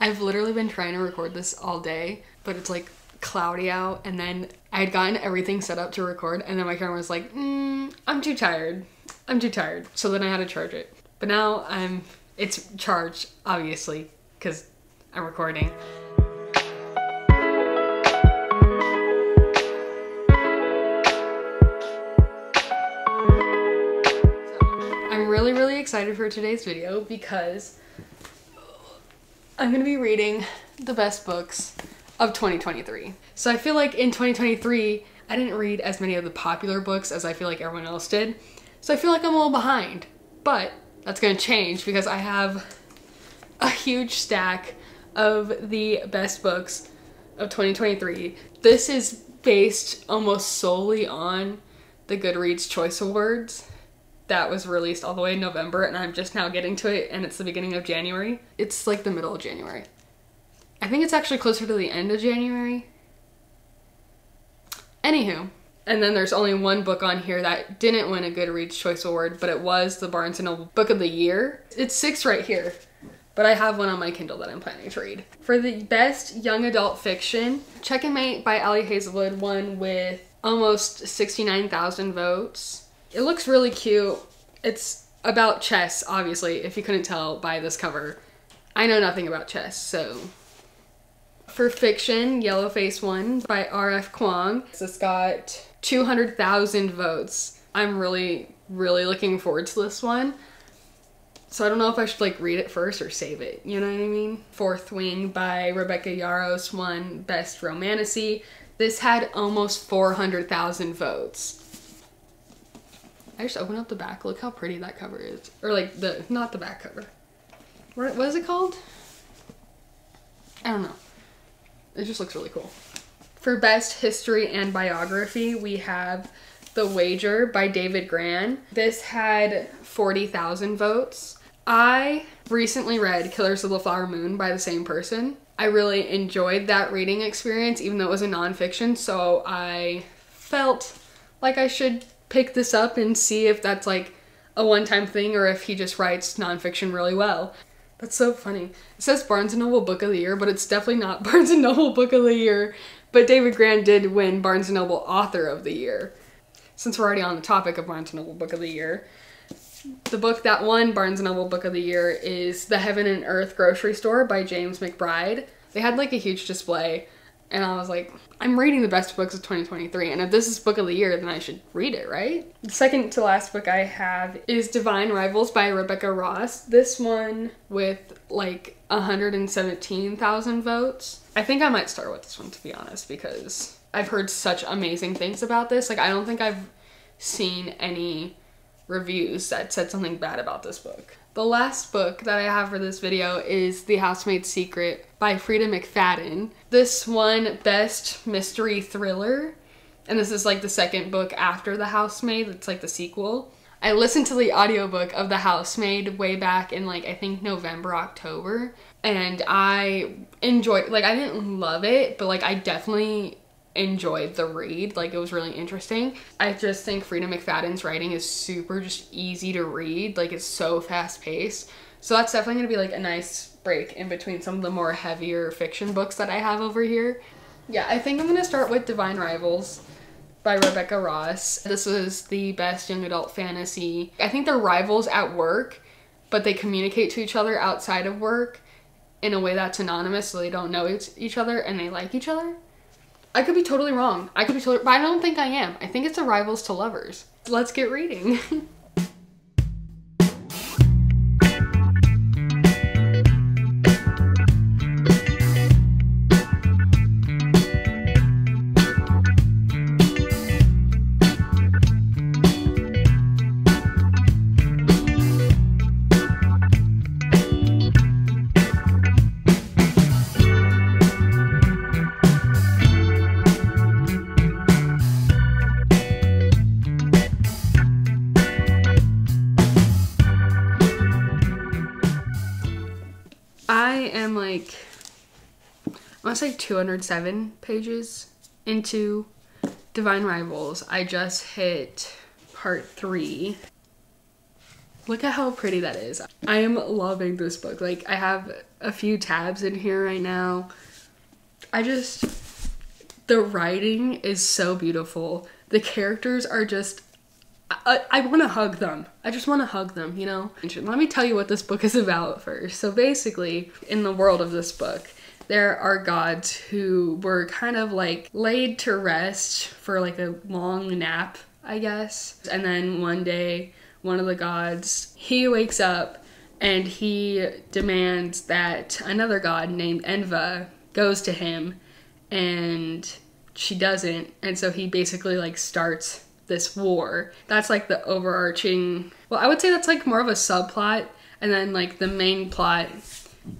I've literally been trying to record this all day, but it's like cloudy out, and then I had gotten everything set up to record, and then my camera was like, I'm too tired. I'm too tired. So then I had to charge it. But now it's charged, obviously, because I'm recording. I'm really excited for today's video because I'm gonna be reading the best books of 2023. So I feel like in 2023, I didn't read as many of the popular books as I feel like everyone else did. So I feel like I'm a little behind, but that's gonna change because I have a huge stack of the best books of 2023. This is based almost solely on the Goodreads Choice Awards that was released all the way in November, and I'm just now getting to it, and it's the beginning of January. It's like the middle of January. I think it's actually closer to the end of January. Anywho, and then there's only one book on here that didn't win a Goodreads Choice Award, but it was the Barnes & Noble Book of the Year. It's 6 right here, but I have one on my Kindle that I'm planning to read. For the best young adult fiction, Checkmate by Ali Hazelwood won with almost 69,000 votes. It looks really cute. It's about chess, obviously, if you couldn't tell by this cover. I know nothing about chess, so. For fiction, Yellowface won by R.F. Kuang. It's got 200,000 votes. I'm really looking forward to this one. So I don't know if I should like read it first or save it, you know what I mean? Fourth Wing by Rebecca Yarros won Best Romantasy. This had almost 400,000 votes. I just opened up the back. Look how pretty that cover is. Or like not the back cover. What is it called? I don't know. It just looks really cool. For best history and biography, we have The Wager by David Grann. This had 40,000 votes. I recently read Killers of the Flower Moon by the same person. I really enjoyed that reading experience, even though it was a nonfiction, so I felt like I should pick this up and see if that's like a one-time thing or if he just writes nonfiction really well. That's so funny. It says Barnes & Noble Book of the Year, but it's definitely not Barnes & Noble Book of the Year. But David Grann did win Barnes & Noble Author of the Year. Since we're already on the topic of Barnes & Noble Book of the Year, the book that won Barnes & Noble Book of the Year is The Heaven and Earth Grocery Store by James McBride. They had like a huge display, and I was like, I'm reading the best books of 2023, and if this is Book of the Year, then I should read it, right? The second to last book I have is Divine Rivals by Rebecca Ross. This one with like 117,000 votes. I think I might start with this one, to be honest, because I've heard such amazing things about this. Like, I don't think I've seen any reviews that said something bad about this book. The last book that I have for this video is The Housemaid's Secret by Freida McFadden. This won Best Mystery Thriller, and this is like the second book after The Housemaid. It's like the sequel. I listened to the audiobook of The Housemaid way back in like, I think November, October, and I enjoyed, like, I didn't love it, but like I definitely enjoyed the read. Like, it was really interesting. I just think Freida McFadden's writing is super just easy to read. Like, it's so fast paced. So that's definitely gonna be like a nice break in between some of the more heavier fiction books that I have over here. Yeah, I think I'm gonna start with Divine Rivals by Rebecca Ross. This was the best young adult fantasy. I think they're rivals at work, but they communicate to each other outside of work in a way that's anonymous, so they don't know each other and they like each other. I could be totally wrong. But I don't think I am. I think it's a rivals to lovers. Let's get reading. I am like, I want to say 207 pages into Divine Rivals. I just hit part 3. Look at how pretty that is. I am loving this book. Like, I have a few tabs in here right now. The writing is so beautiful. The characters are just, I want to hug them. I just want to hug them, you know? Let me tell you what this book is about first. So basically, in the world of this book, there are gods who were kind of like laid to rest for like a long nap, I guess. And then one day, one of the gods, he wakes up and he demands that another god named Enva goes to him, and she doesn't, and so he basically like starts this war. That's like the overarching, well, I would say that's like more of a subplot, and then like the main plot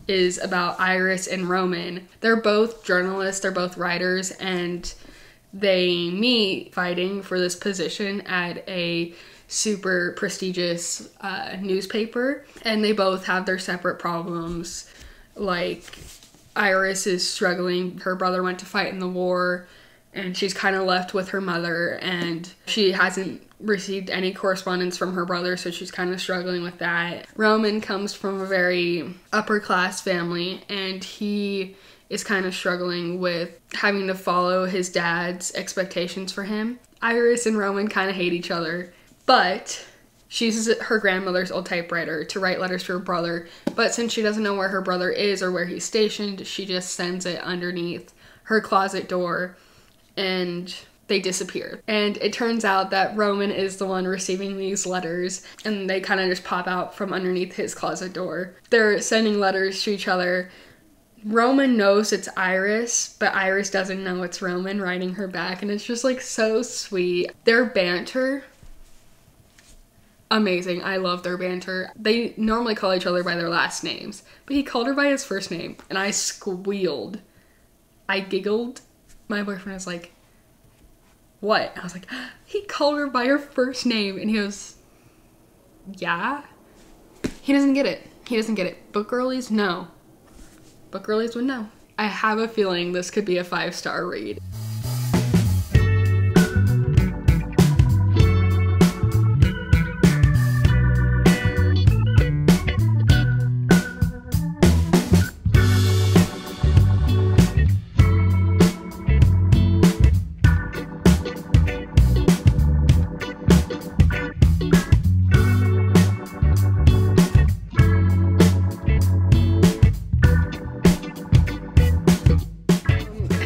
is about Iris and Roman. They're both journalists, they're both writers, and they meet fighting for this position at a super prestigious newspaper, and they both have their separate problems. Like, Iris is struggling. Her brother went to fight in the war, and she's kind of left with her mother, and she hasn't received any correspondence from her brother, so she's kind of struggling with that. Roman comes from a very upper class family, and he is kind of struggling with having to follow his dad's expectations for him. Iris and Roman kind of hate each other, but she uses her grandmother's old typewriter to write letters to her brother, but since she doesn't know where her brother is or where he's stationed, she just sends it underneath her closet door, and they disappear. And it turns out that Roman is the one receiving these letters, and they kind of just pop out from underneath his closet door. They're sending letters to each other. Roman knows it's Iris, but Iris doesn't know it's Roman writing her back, and it's just like so sweet. Their banter, amazing. I love their banter. They normally call each other by their last names, but he called her by his first name, and I squealed. I giggled. My boyfriend was like, what? I was like, he called her by her first name, and he goes, yeah? He doesn't get it. He doesn't get it. Book girlies, no. Book girlies would know. I have a feeling this could be a 5-star read.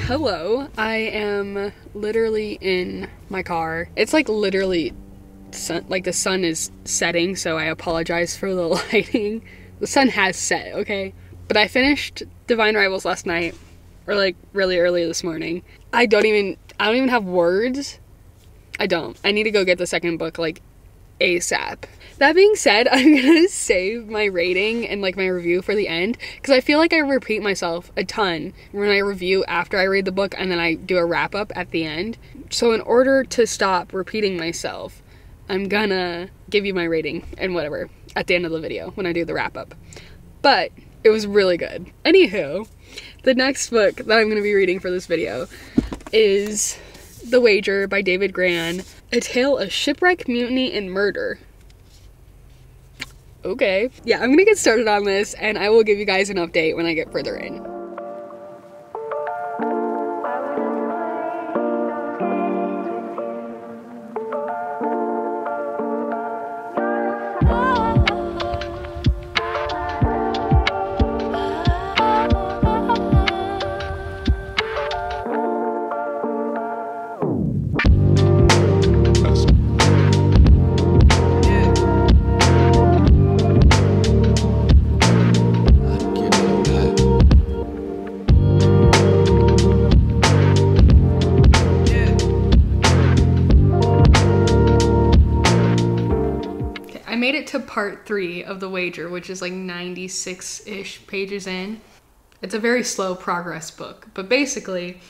Hello, I am literally in my car. It's like literally the sun is setting, so I apologize for the lighting. The sun has set, okay? But I finished Divine Rivals last night, or like really early this morning. I don't even have words. I don't. I need to go get the second book like ASAP. That being said, I'm gonna save my rating and like my review for the end, because I feel like I repeat myself a ton when I review after I read the book and then I do a wrap up at the end. So in order to stop repeating myself, I'm gonna give you my rating and whatever at the end of the video when I do the wrap up. But it was really good. Anywho, the next book that I'm gonna be reading for this video is The Wager by David Grann, a tale of shipwreck, mutiny, and murder. Okay. Yeah, I'm gonna get started on this, and I will give you guys an update when I get further in. To part 3 of The Wager, which is like 96-ish pages in. It's a very slow progress book, but basically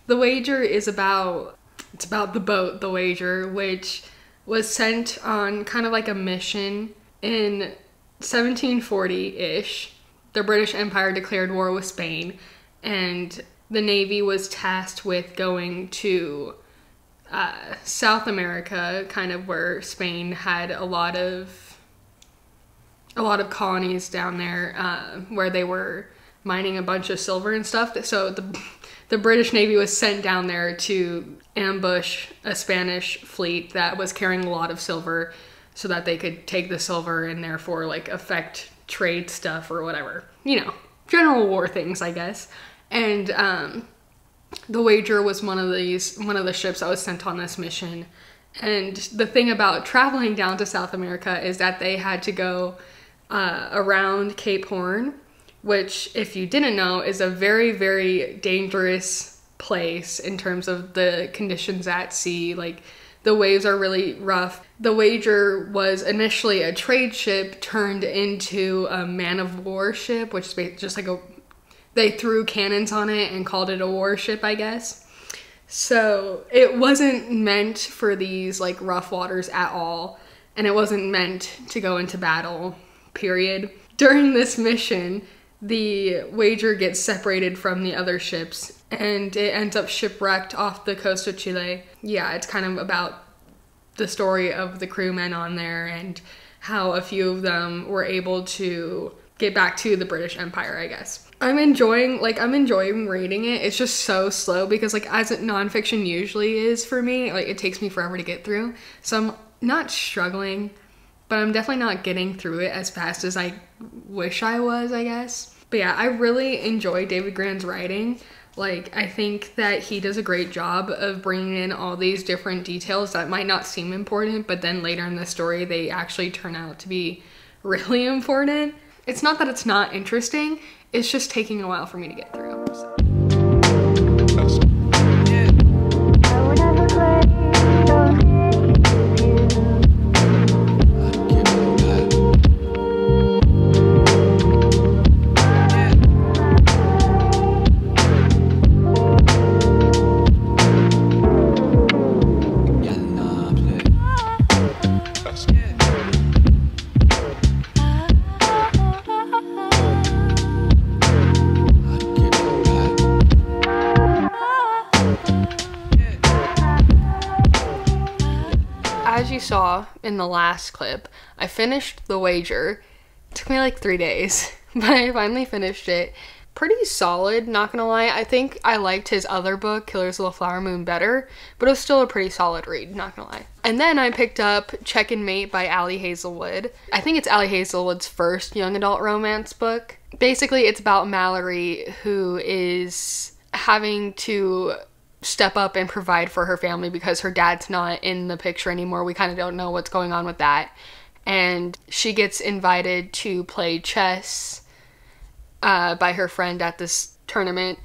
The Wager is about the boat The Wager, which was sent on kind of like a mission in 1740-ish. The British Empire declared war with Spain, and the Navy was tasked with going to South America, kind of where Spain had a lot of a lot of colonies down there where they were mining a bunch of silver and stuff. So the British Navy was sent down there to ambush a Spanish fleet that was carrying a lot of silver so that they could take the silver and therefore like affect trade stuff or whatever. You know, general war things, I guess. And the Wager was one of the ships that was sent on this mission. And the thing about traveling down to South America is that they had to go around Cape Horn, which, if you didn't know, is a very, very dangerous place in terms of the conditions at sea. Like, the waves are really rough. The Wager was initially a trade ship turned into a man-of-war ship, which is just like they threw cannons on it and called it a warship, I guess. So it wasn't meant for these like rough waters at all, and it wasn't meant to go into battle, period. During this mission, the Wager gets separated from the other ships and it ends up shipwrecked off the coast of Chile. Yeah, it's kind of about the story of the crewmen on there and how a few of them were able to get back to the British Empire, I guess. I'm enjoying reading it. It's just so slow because like as nonfiction usually is for me, like it takes me forever to get through. So I'm not struggling, but I'm definitely not getting through it as fast as I wish I was, I guess. But yeah, I really enjoy David Grann's writing. Like, I think that he does a great job of bringing in all these different details that might not seem important, but then later in the story, they actually turn out to be really important. It's not that it's not interesting, it's just taking a while for me to get through. So. As you saw in the last clip, I finished The Wager. It took me like 3 days, but I finally finished it. Pretty solid, not gonna lie. I think I liked his other book, Killers of the Flower Moon, better, but it was still a pretty solid read, not gonna lie. And then I picked up Check and Mate by Ali Hazelwood. I think it's Ali Hazelwood's first young adult romance book. Basically, it's about Mallory, who is having to step up and provide for her family because her dad's not in the picture anymore. We kind of don't know what's going on with that. And she gets invited to play chess by her friend at this tournament.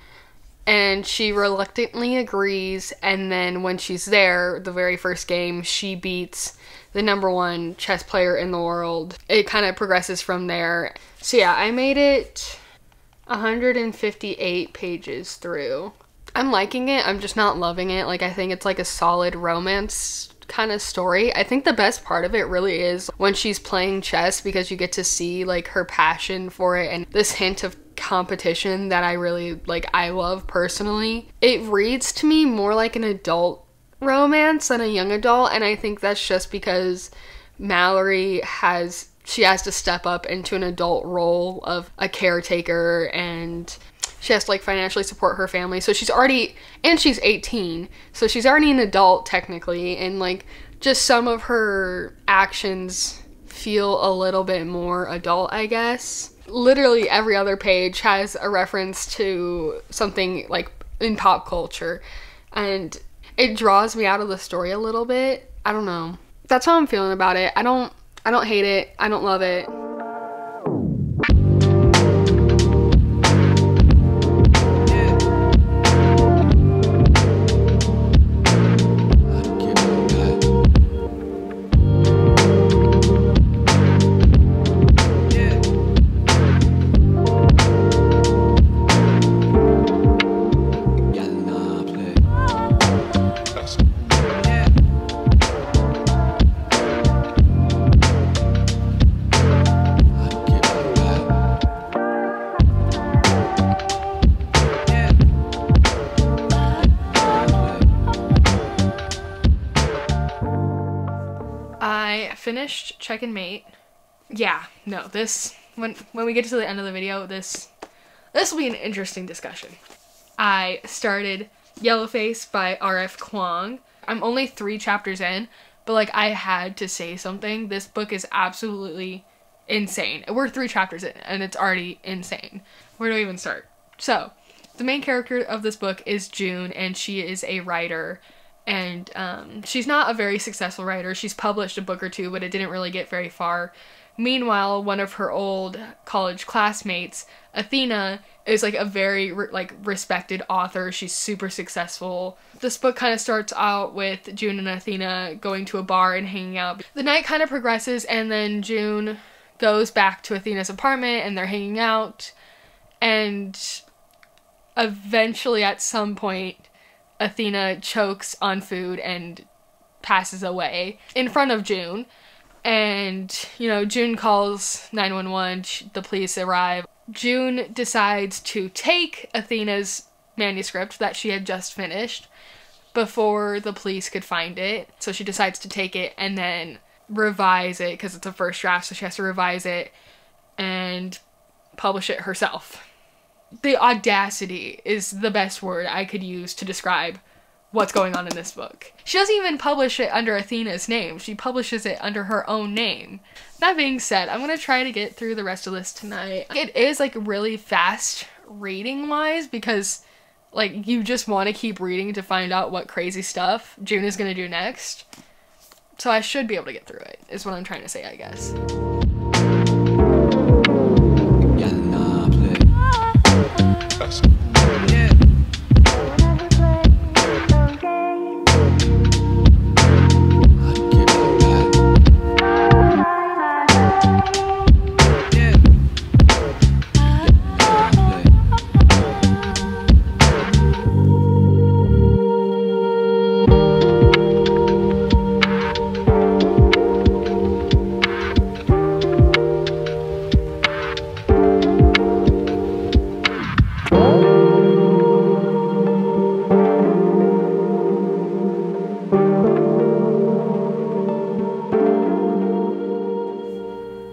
And she reluctantly agrees. And then when she's there, the very first game, she beats the #1 chess player in the world. It kind of progresses from there. So yeah, I made it 158 pages through. I'm liking it, I'm just not loving it. Like, I think it's like a solid romance kind of story. I think the best part of it really is when she's playing chess, because you get to see like her passion for it and this hint of competition that I really like, I love personally. It reads to me more like an adult romance than a young adult, and I think that's just because Mallory has to step up into an adult role of a caretaker, and she has to like financially support her family. So she's 18, so she's already an adult technically, and like just some of her actions feel a little bit more adult, I guess. Literally every other page has a reference to something like in pop culture, and it draws me out of the story a little bit. I don't know. That's how I'm feeling about it. I don't hate it. I don't love it. I finished Check and Mate. yeah, no, this, when we get to the end of the video, this will be an interesting discussion. I started Yellowface by R.F. Kuang. I'm only 3 chapters in, but like I had to say something. This book is absolutely insane. We're 3 chapters in and it's already insane. Where do I even start? So, the main character of this book is June, and she is a writer, and she's not a very successful writer. She's published a book or 2, but it didn't really get very far. Meanwhile, one of her old college classmates, Athena, is like a very respected author. She's super successful. This book kind of starts out with June and Athena going to a bar and hanging out. The night kind of progresses, and then June goes back to Athena's apartment and they're hanging out, and eventually at some point Athena chokes on food and passes away in front of June. And, you know, June calls 911, the police arrive. June decides to take Athena's manuscript that she had just finished before the police could find it. So she decides to take it and then revise it, because it's a first draft, so she has to revise it and publish it herself. The audacity is the best word I could use to describe what's going on in this book. She doesn't even publish it under Athena's name. She publishes it under her own name. That being said, I'm gonna try to get through the rest of this tonight. It is like really fast reading wise, because like you just want to keep reading to find out what crazy stuff June is gonna do next. So I should be able to get through it, is what I'm trying to say, I guess.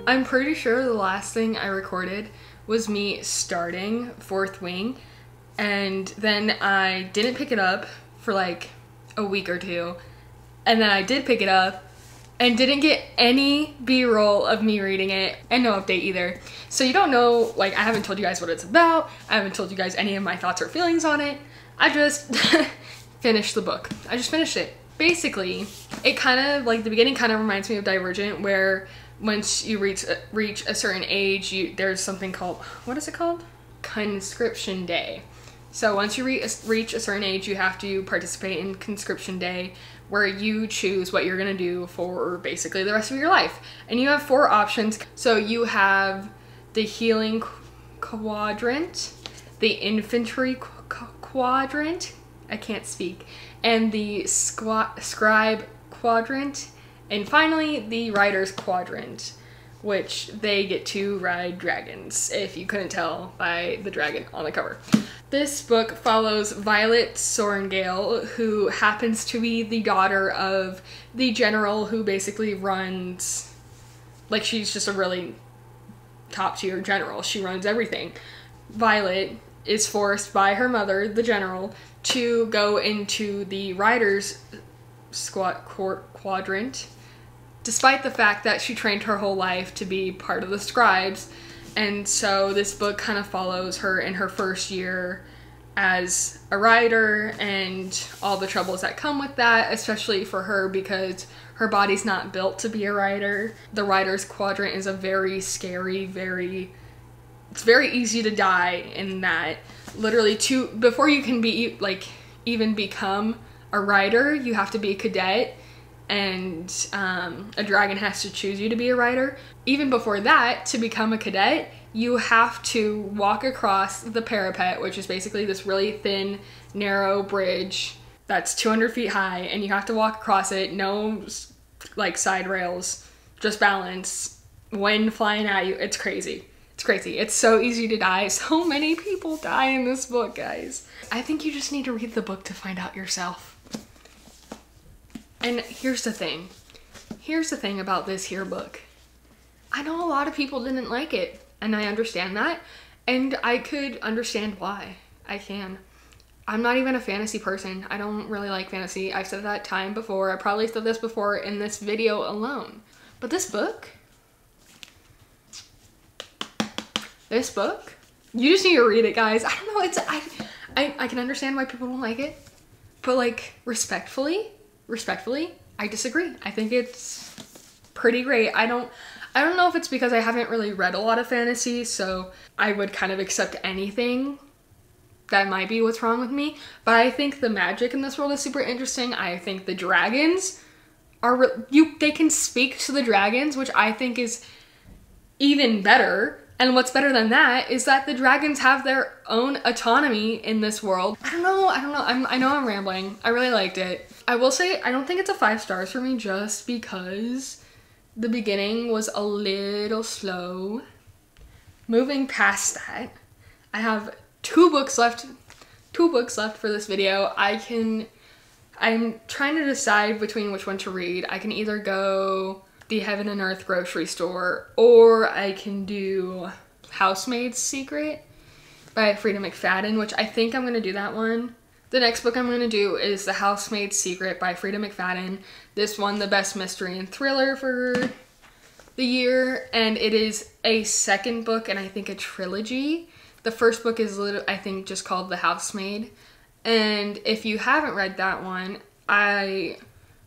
I'm pretty sure the last thing I recorded was me starting Fourth Wing, and then I didn't pick it up for like a week or 2, and then I did pick it up and didn't get any B-roll of me reading it, and no update either. So you don't know, like, I haven't told you guys what it's about, I haven't told you guys any of my thoughts or feelings on it. I just finished the book. I just finished it. Basically, it kind of, like, the beginning kind of reminds me of Divergent, where once you reach a certain age, there's something called, what is it called? Conscription Day. So once you reach a certain age, you have to participate in Conscription Day, where you choose what you're gonna do for basically the rest of your life. And you have 4 options. So you have the Healing Quadrant, the Infantry Quadrant, I can't speak, and the Scribe Quadrant, and finally the Rider's Quadrant, which they get to ride dragons, if you couldn't tell by the dragon on the cover. This book follows Violet Sorrengail, who happens to be the daughter of the general who basically runs, like, she's just a really top tier general. She runs everything. Violet is forced by her mother, the general, to go into the Rider's Quadrant, despite the fact that she trained her whole life to be part of the scribes. And so this book kind of follows her in her first year as a writer and all the troubles that come with that, especially for her because her body's not built to be a writer. The Rider's Quadrant is a very scary, it's very easy to die in that. Literally, before you can be, like, even become a writer, you have to be a cadet, and a dragon has to choose you to be a writer. Even before that, to become a cadet, you have to walk across the parapet, which is basically this really thin, narrow bridge that's 200 feet high, and you have to walk across it, no, like, side rails, just balance, wind flying at you. It's crazy. It's crazy. It's so easy to die. So many people die in this book, guys. I think you just need to read the book to find out yourself. And here's the thing. Here's the thing about this here book. I know a lot of people didn't like it, and I understand that, and I could understand why. I can. I'm not even a fantasy person. I don't really like fantasy. I've said that time before. I probably said this before in this video alone. But this book, you just need to read it, guys. I don't know, I can understand why people don't like it, but like respectfully, I disagree. I think it's pretty great. I don't know if it's because I haven't really read a lot of fantasy, so I would kind of accept anything. That might be what's wrong with me, but I think the magic in this world is super interesting. I think the dragons they can speak to the dragons, which I think is even better. And what's better than that is that the dragons have their own autonomy in this world. I don't know. I know I'm rambling. I really liked it. I will say I don't think it's a 5 stars for me just because the beginning was a little slow. Moving past that, I have 2 books left for this video. I'm trying to decide between which one to read. I can either go The Heaven and Earth Grocery Store, or I can do Housemaid's Secret by Freida McFadden, which I think I'm gonna do that one. The next book I'm gonna do is The Housemaid's Secret by Freida McFadden. This won the Best Mystery and Thriller for the year, and it is a second book and I think a trilogy. The first book is, I think, just called The Housemaid. And if you haven't read that one, I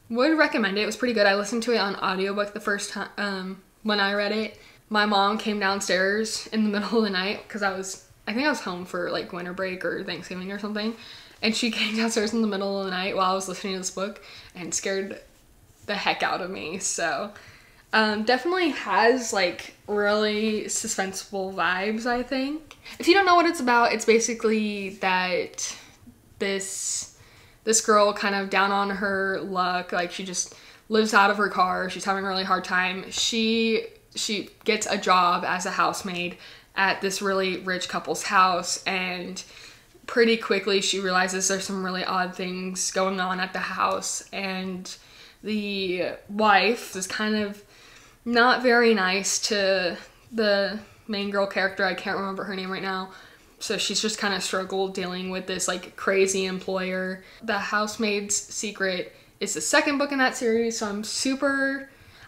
would recommend it. It was pretty good. I listened to it on audiobook the first time when I read it. My mom came downstairs in the middle of the night because I think I was home for like winter break or Thanksgiving or something. And she came downstairs in the middle of the night while I was listening to this book and scared the heck out of me. So definitely has like really suspenseful vibes, I think. If you don't know what it's about, it's basically that this girl kind of down on her luck, like she just lives out of her car, she's having a really hard time. She gets a job as a housemaid at this really rich couple's house, and pretty quickly she realizes there's some really odd things going on at the house, and the wife is kind of not very nice to the main girl character. I can't remember her name right now. So she's just kind of struggled dealing with this like crazy employer. The Housemaid's Secret is the second book in that series, so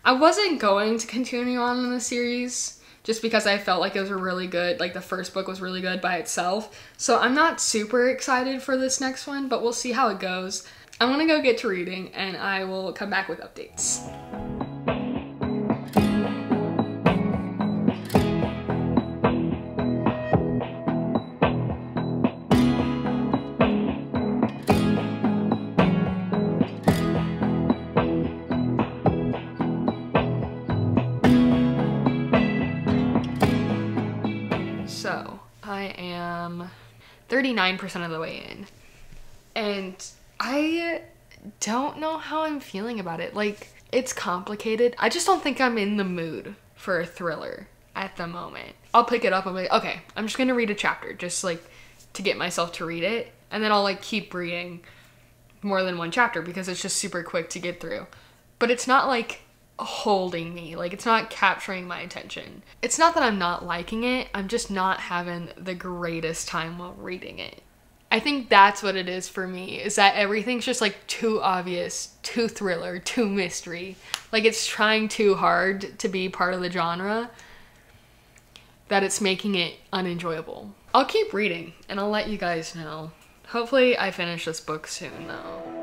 I wasn't going to continue on in the series just because I felt like it was a really good, like the first book was really good by itself. So I'm not super excited for this next one, but we'll see how it goes. I'm gonna go get to reading and I will come back with updates. So I am 39% of the way in, and I don't know how I'm feeling about it. Like, it's complicated. I just don't think I'm in the mood for a thriller at the moment. I'll pick it up and be like, okay, I'm just gonna read a chapter just like to get myself to read it, and then I'll like keep reading more than one chapter because it's just super quick to get through. But it's not like holding me, like it's not capturing my attention. It's not that I'm not liking it, I'm just not having the greatest time while reading it. I think that's what it is for me, is that everything's just like too obvious, too thriller, too mystery. Like it's trying too hard to be part of the genre that it's making it unenjoyable. I'll keep reading and I'll let you guys know. Hopefully I finish this book soon though.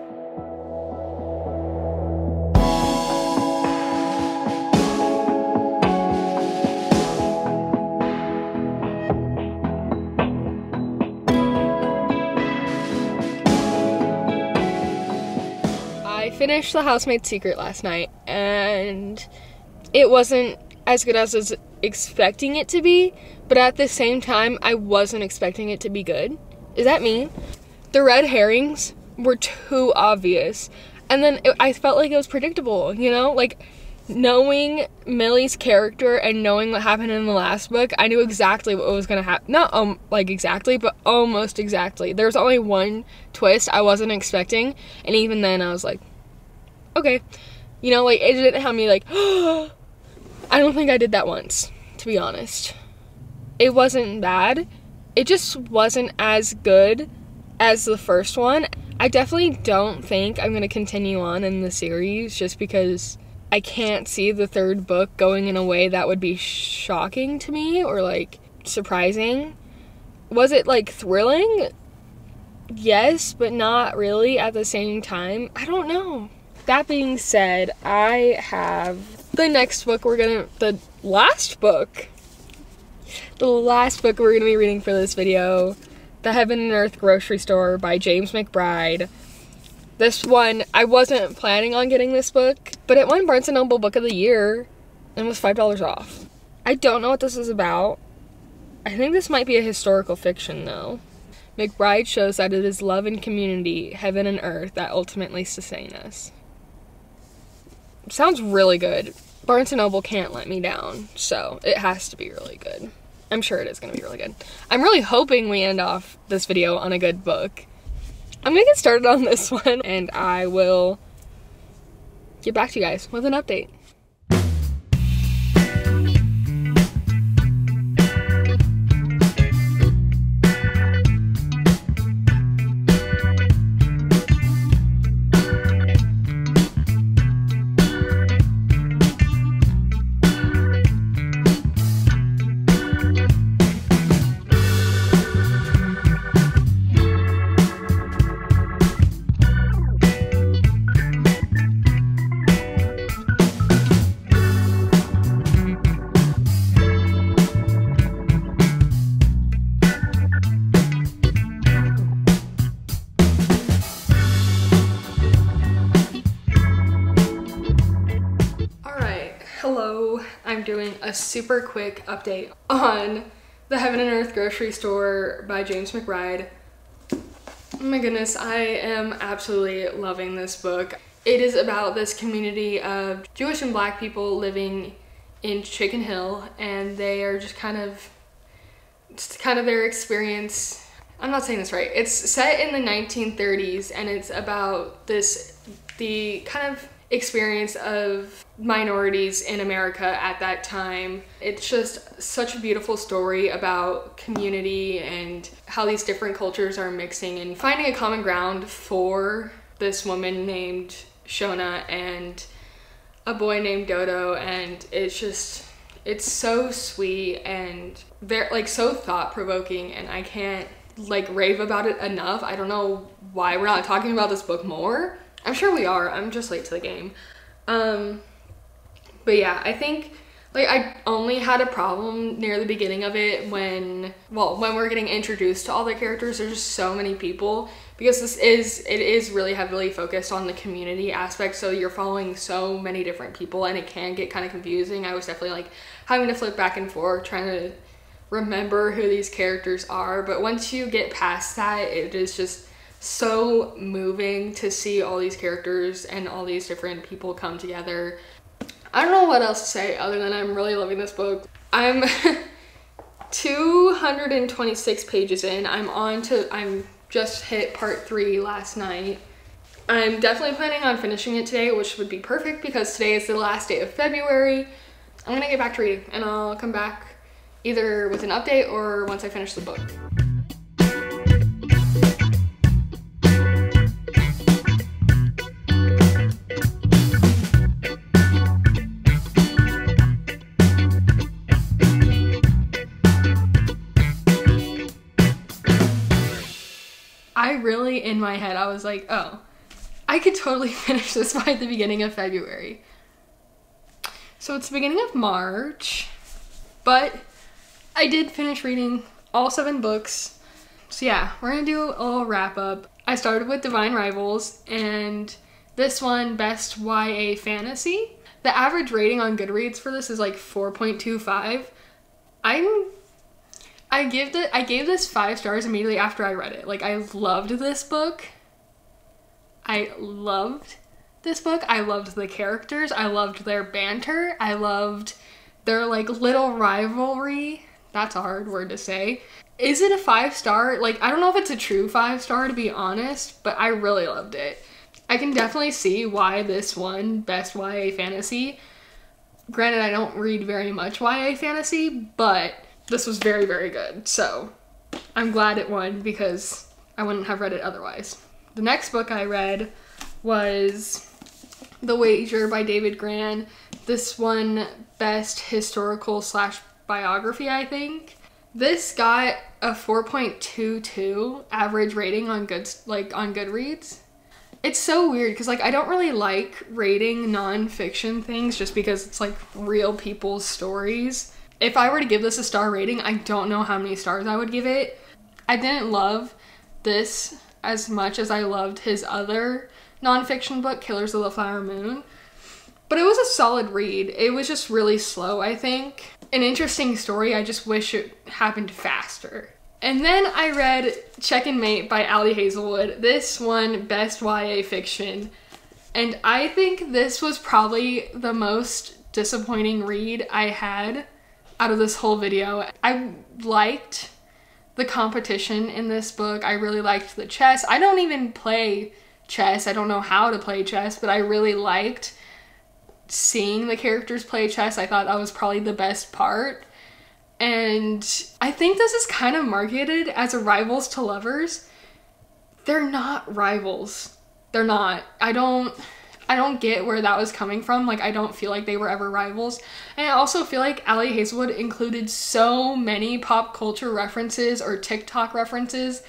I finished The Housemaid's Secret last night, and it wasn't as good as I was expecting it to be, but at the same time, I wasn't expecting it to be good. Is that me? The red herrings were too obvious, and then I felt like it was predictable, you know? Like, knowing Millie's character and knowing what happened in the last book, I knew exactly what was gonna happen. Not like exactly, but almost exactly. There was only one twist I wasn't expecting, and even then I was like, okay. You know, like, it didn't have me like, I don't think I did that once, to be honest. It wasn't bad. It just wasn't as good as the first one. I definitely don't think I'm going to continue on in the series just because I can't see the third book going in a way that would be shocking to me or, like, surprising. Was it, like, thrilling? Yes, but not really at the same time. I don't know. That being said, I have the next book the last book we're gonna be reading for this video, The Heaven and Earth Grocery Store by James McBride. This one, I wasn't planning on getting this book, but it won Barnes & Noble Book of the Year and was $5 off. I don't know what this is about. I think this might be a historical fiction, though. McBride shows that it is love and community, heaven and earth, that ultimately sustain us. Sounds really good. Barnes & Noble can't let me down, so it has to be really good. I'm sure it is going to be really good. I'm really hoping we end off this video on a good book. I'm going to get started on this one, and I will get back to you guys with an update. Hello, I'm doing a super quick update on The Heaven and Earth Grocery Store by James McBride. Oh my goodness, I am absolutely loving this book. It is about this community of Jewish and Black people living in Chicken Hill, and they are just kind of their experience. I'm not saying this right. It's set in the 1930s, and it's about the kind of experience of minorities in America at that time. It's just such a beautiful story about community and how these different cultures are mixing and finding a common ground for this woman named Shona and a boy named Dodo, and it's so sweet and they're like so thought-provoking, and I can't like rave about it enough. I don't know why we're not talking about this book more. I'm sure we are. I'm just late to the game. But yeah, I think like I only had a problem near the beginning of it when we're getting introduced to all the characters. There's just so many people because it is really heavily focused on the community aspect. So you're following so many different people and it can get kind of confusing. I was definitely like having to flip back and forth trying to remember who these characters are. But once you get past that, it is just so moving to see all these characters and all these different people come together. I don't know what else to say other than I'm really loving this book. I'm 226 pages in. I'm just hit part 3 last night. I'm definitely planning on finishing it today, which would be perfect because today is the last day of February. I'm gonna get back to reading and I'll come back either with an update or once I finish the book. Really in my head I was like, oh, I could totally finish this by the beginning of February. So it's the beginning of March, but I did finish reading all 7 books. So yeah, we're gonna do a little wrap up. I started with Divine Rivals and this one, Best YA Fantasy. The average rating on Goodreads for this is like 4.25. I gave this 5 stars immediately after I read it. Like, I loved this book. I loved the characters. I loved their banter. I loved their, like, little rivalry. That's a hard word to say. Is it a 5-star? Like, I don't know if it's a true 5-star, to be honest, but I really loved it. I can definitely see why this won Best YA Fantasy. Granted, I don't read very much YA fantasy, but this was very, very good. So I'm glad it won because I wouldn't have read it otherwise. The next book I read was The Wager by David Grann. This one, best historical / biography, I think. This got a 4.22 average rating on Goodreads. It's so weird because like I don't really like rating nonfiction things just because it's like real people's stories. If I were to give this a star rating, I don't know how many stars I would give it. I didn't love this as much as I loved his other nonfiction book, Killers of the Flower Moon. But it was a solid read. It was just really slow, I think. An interesting story, I just wish it happened faster. And then I read Check and Mate by Ali Hazelwood. This won Best YA Fiction. And I think this was probably the most disappointing read I had out of this whole video. I liked the competition in this book. I really liked the chess. I don't even play chess. I don't know how to play chess, but I really liked seeing the characters play chess. I thought that was probably the best part. And I think this is kind of marketed as a rivals to lovers. They're not rivals. They're not. I don't get where that was coming from. Like, I don't feel like they were ever rivals. And I also feel like Ali Hazelwood included so many pop culture references or TikTok references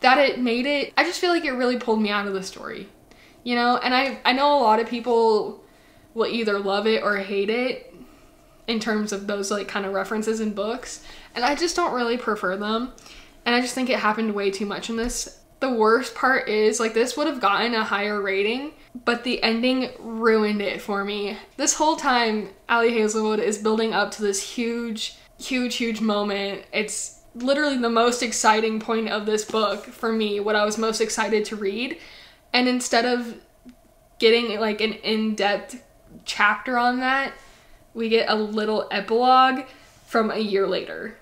that it made it, I just feel like it really pulled me out of the story, you know? And I know a lot of people will either love it or hate it in terms of those like kind of references in books. And I just don't really prefer them. And I just think it happened way too much in this. The worst part is, like, this would have gotten a higher rating, but the ending ruined it for me. This whole time, Ali Hazelwood is building up to this huge, huge, huge moment. It's literally the most exciting point of this book for me, what I was most excited to read. And instead of getting, like, an in-depth chapter on that, we get a little epilogue from a year later.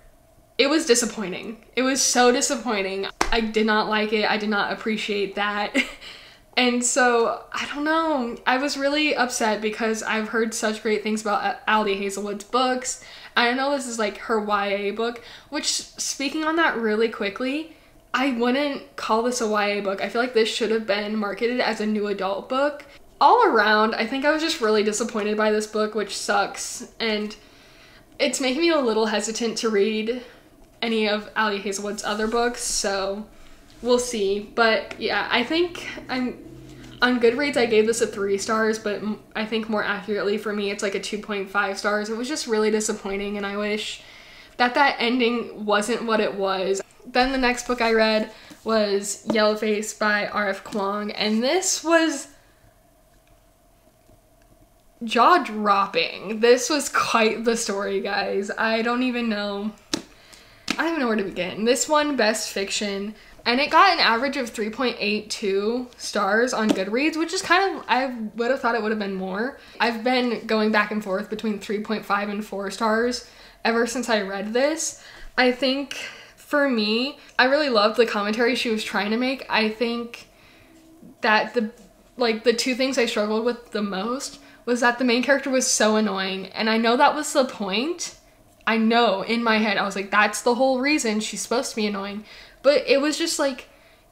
It was disappointing. It was so disappointing. I did not like it. I did not appreciate that. And so, I don't know. I was really upset because I've heard such great things about Ali Hazelwood's books. I know this is like her YA book, which, speaking on that really quickly, I wouldn't call this a YA book. I feel like this should have been marketed as a new adult book. All around, I think I was just really disappointed by this book, which sucks. And it's making me a little hesitant to read any of Ali Hazelwood's other books, so we'll see. But yeah, I think on Goodreads I gave this a 3 stars, but I think more accurately for me it's like a 2.5 stars. It was just really disappointing, and I wish that ending wasn't what it was. Then the next book I read was Yellowface by R.F. Kuang, and this was jaw-dropping. This was quite the story, guys. I don't even know where to begin. This won Best Fiction, and it got an average of 3.82 stars on Goodreads, which is kind of, I would have thought it would have been more. I've been going back and forth between 3.5 and 4 stars ever since I read this. I think for me, I really loved the commentary she was trying to make. I think that the two things I struggled with the most was that the main character was so annoying, and I know that was the point. I know in my head, I was like, that's the whole reason she's supposed to be annoying. But it was just like,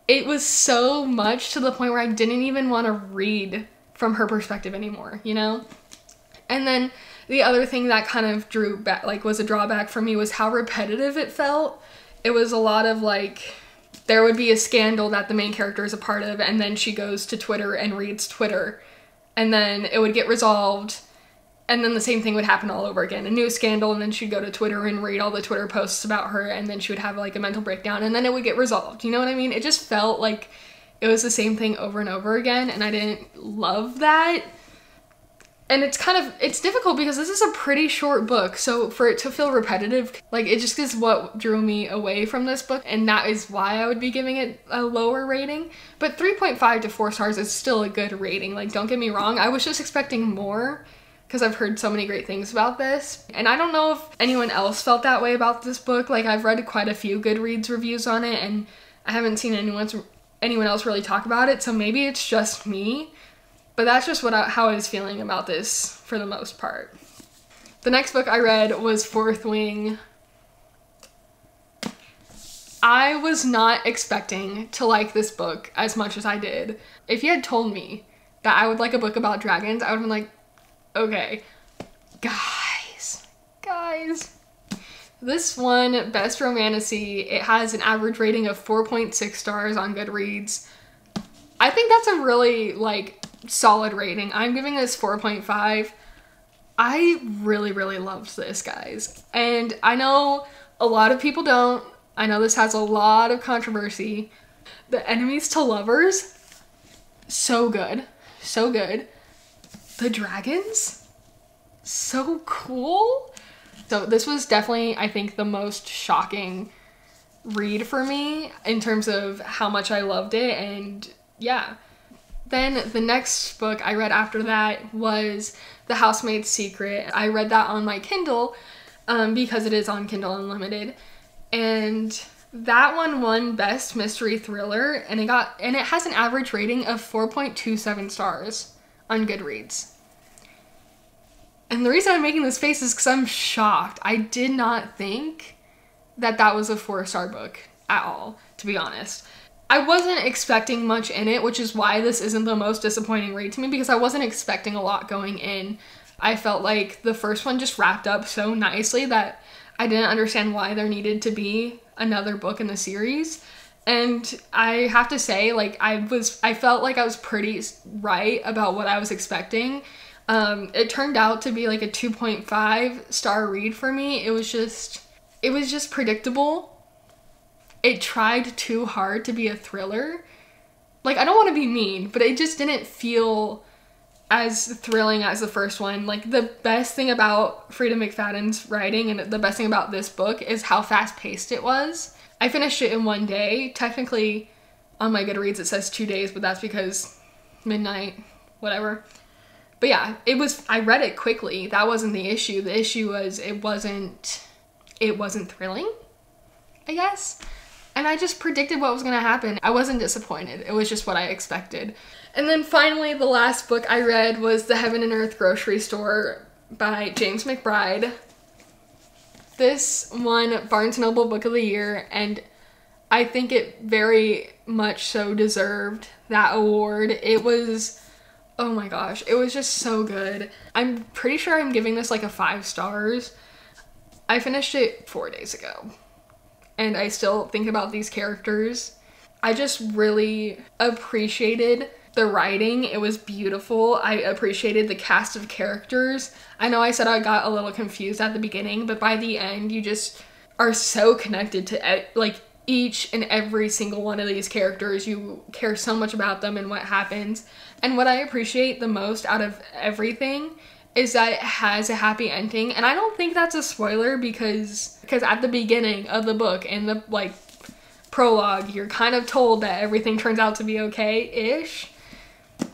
it was so much to the point where I didn't even want to read from her perspective anymore, you know? And then the other thing that kind of drew back, like was a drawback for me, was how repetitive it felt. It was a lot of like, there would be a scandal that the main character is a part of, and then she goes to Twitter and reads Twitter, and then it would get resolved. And then the same thing would happen all over again. A new scandal, and then she'd go to Twitter and read all the Twitter posts about her, and then she would have like a mental breakdown, and then it would get resolved. You know what I mean? It just felt like it was the same thing over and over again, and I didn't love that. And it's difficult because this is a pretty short book, so for it to feel repetitive, like, it just is what drew me away from this book, and that is why I would be giving it a lower rating. But 3.5 to 4 stars is still a good rating, like, don't get me wrong. I was just expecting more, because I've heard so many great things about this. And I don't know if anyone else felt that way about this book. Like, I've read quite a few Goodreads reviews on it, and I haven't seen anyone else really talk about it, so maybe it's just me. But that's just how I was feeling about this for the most part. The next book I read was Fourth Wing. I was not expecting to like this book as much as I did. If you had told me that I would like a book about dragons, I would have been like, okay, guys. This one, Best Romantasy, it has an average rating of 4.6 stars on Goodreads. I think that's a really, like, solid rating. I'm giving this 4.5. I really, really loved this, guys. And I know a lot of people don't. I know this has a lot of controversy. The enemies to lovers, so good. So good. The dragons, so cool. So this was definitely, I think, the most shocking read for me in terms of how much I loved it, and yeah. Then the next book I read after that was The Housemaid's Secret. I read that on my Kindle because it is on Kindle Unlimited, and that one won Best Mystery Thriller, and it has an average rating of 4.27 stars on Goodreads. And the reason I'm making this face is because I'm shocked. I did not think that that was a 4-star book at all, to be honest. I wasn't expecting much in it, which is why this isn't the most disappointing read to me, because I wasn't expecting a lot going in. I felt like the first one just wrapped up so nicely that I didn't understand why there needed to be another book in the series. And I have to say, like, I felt like I was pretty right about what I was expecting. It turned out to be like a 2.5 star read for me. It was just predictable. It tried too hard to be a thriller. Like, I don't want to be mean, but it just didn't feel as thrilling as the first one. Like, the best thing about Freida McFadden's writing and the best thing about this book is how fast-paced it was. I finished it in one day. Technically, on my Goodreads it says 2 days, but that's because midnight, whatever. But yeah, I read it quickly. That wasn't the issue. The issue was it wasn't thrilling, I guess. And I just predicted what was gonna happen. I wasn't disappointed. It was just what I expected. And then finally, the last book I read was The Heaven and Earth Grocery Store by James McBride. This won Barnes & Noble Book of the Year, and I think it very much so deserved that award. It was, oh my gosh, it was just so good. I'm pretty sure I'm giving this like a 5 stars. I finished it 4 days ago, and I still think about these characters. I just really appreciated the writing. It was beautiful. I appreciated the cast of characters. I know I said I got a little confused at the beginning, but by the end you just are so connected to like each and every single one of these characters. You care so much about them and what happens. And what I appreciate the most out of everything is that it has a happy ending. And I don't think that's a spoiler because at the beginning of the book, in the like prologue, you're kind of told that everything turns out to be okay-ish.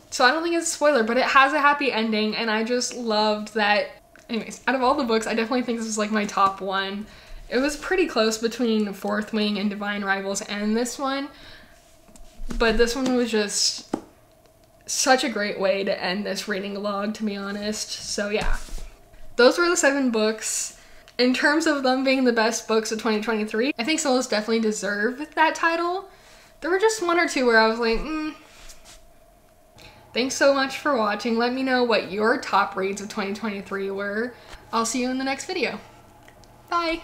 So I don't think it's a spoiler, but it has a happy ending, and I just loved that. Anyways, out of all the books, I definitely think this was like my top one. It was pretty close between Fourth Wing and Divine Rivals and this one, but this one was just such a great way to end this reading log, to be honest. So yeah, those were the 7 books. In terms of them being the best books of 2023, I think Solas definitely deserve that title. There were just 1 or 2 where I was like, Thanks so much for watching. Let me know what your top reads of 2023 were. I'll see you in the next video. Bye.